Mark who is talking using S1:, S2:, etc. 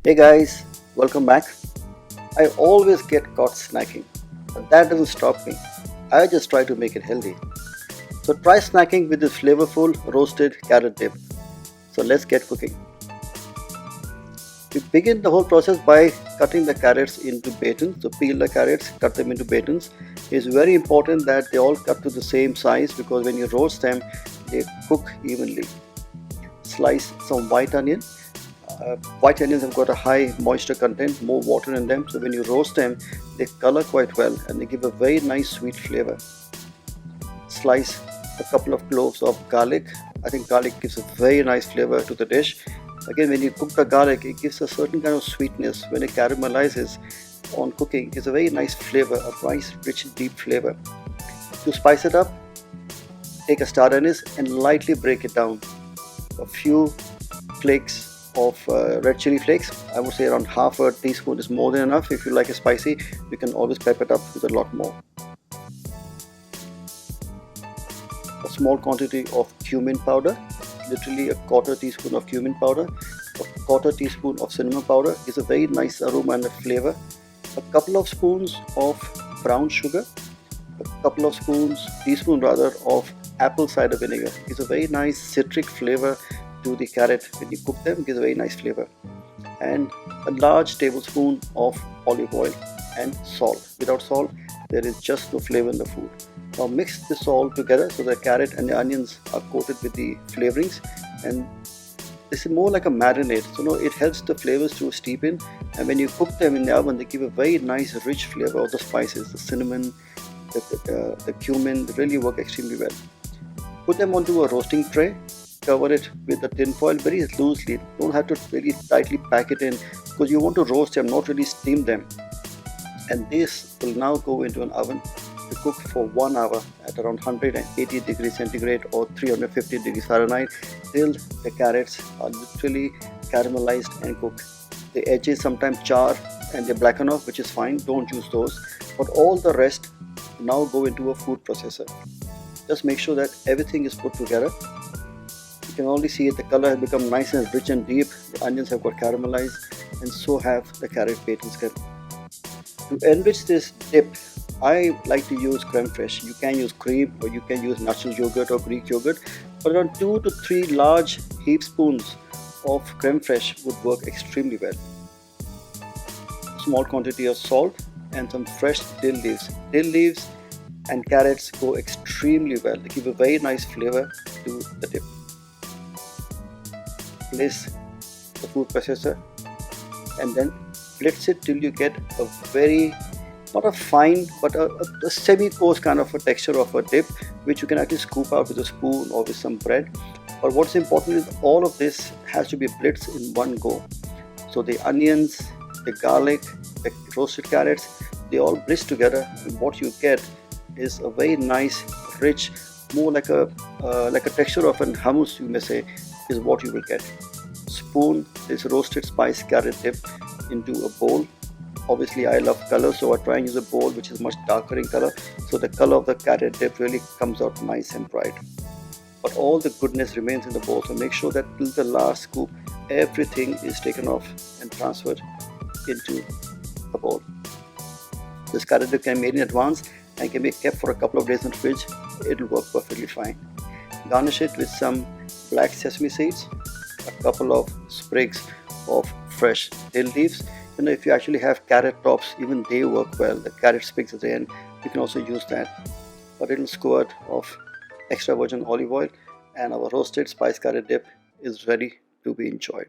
S1: Hey guys, welcome back. I always get caught snacking, but that doesn't stop me. I just try to make it healthy. So try snacking with this flavorful roasted carrot dip. So let's get cooking. We begin the whole process by cutting the carrots into batons. So peel the carrots, cut them into batons. It's very important that they all cut to the same size because when you roast them, they cook evenly. Slice some white onion. White onions have got a high moisture content, more water in them, so when you roast them they color quite well and they give a very nice sweet flavor. Slice a couple of cloves of garlic. I think garlic gives a very nice flavor to the dish. Again, when you cook the garlic, it gives a certain kind of sweetness. When it caramelizes on cooking, it's a very nice flavor, a nice rich deep flavor. To spice it up, take a star anise and lightly break it down. A few flakes of red chili flakes. I would say around half a teaspoon is more than enough. If you like it spicy, you can always pep it up with a lot more. A small quantity of cumin powder, literally a quarter teaspoon of cumin powder. A quarter teaspoon of cinnamon powder is a very nice aroma and a flavor. A couple of spoons of brown sugar. A couple of teaspoon rather, of apple cider vinegar. It's a very nice citric flavor to the carrot. When you cook them, it gives a very nice flavor. And a large tablespoon of olive oil and salt. Without salt, there is just no flavor in the food. Now mix this all together so the carrot and the onions are coated with the flavorings, and this is more like a marinade. So it helps the flavors to steep in, and when you cook them in the oven, they give a very nice rich flavor of the spices, the cinnamon, the cumin. They really work extremely well. Put them onto a roasting tray. Cover it with the tin foil very loosely. Don't have to really tightly pack it in because you want to roast them, not really steam them. And this will now go into an oven to cook for 1 hour at around 180 degrees centigrade or 350 degrees Fahrenheit till the carrots are literally caramelized and cooked. The edges sometimes char and they blacken off, which is fine. Don't use those. But all the rest now go into a food processor. Just make sure that everything is put together. You can only see it, the color has become nice and rich and deep. The onions have got caramelized, and so have the carrot batons. To enrich this dip, I like to use creme fraiche. You can use cream or you can use natural yogurt or Greek yogurt, but around 2 to 3 large heap spoons of creme fraiche would work extremely well. A small quantity of salt and some fresh dill leaves. Dill leaves and carrots go extremely well. They give a very nice flavor to the dip. Place the food processor and then blitz it till you get a very, not a fine but a semi-coarse kind of a texture of a dip, which you can actually scoop out with a spoon or with some bread. But what's important is all of this has to be blitzed in one go. So the onions, the garlic, the roasted carrots, they all blitz together, and what you get is a very nice, rich, more like a texture of an hummus, you may say, is what you will get. Spoon this roasted spice carrot dip into a bowl. Obviously I love color, so I try and use a bowl which is much darker in color, so the color of the carrot dip really comes out nice and bright, but all the goodness remains in the bowl. So make sure that till the last scoop everything is taken off and transferred into the bowl. This carrot dip can be made in advance and can be kept for a couple of days in the fridge. It will work perfectly fine. Garnish it with some black sesame seeds, a couple of sprigs of fresh dill leaves. If you actually have carrot tops, even they work well. The carrot sprigs at the end, you can also use that. A little squirt of extra virgin olive oil and our roasted spice carrot dip is ready to be enjoyed.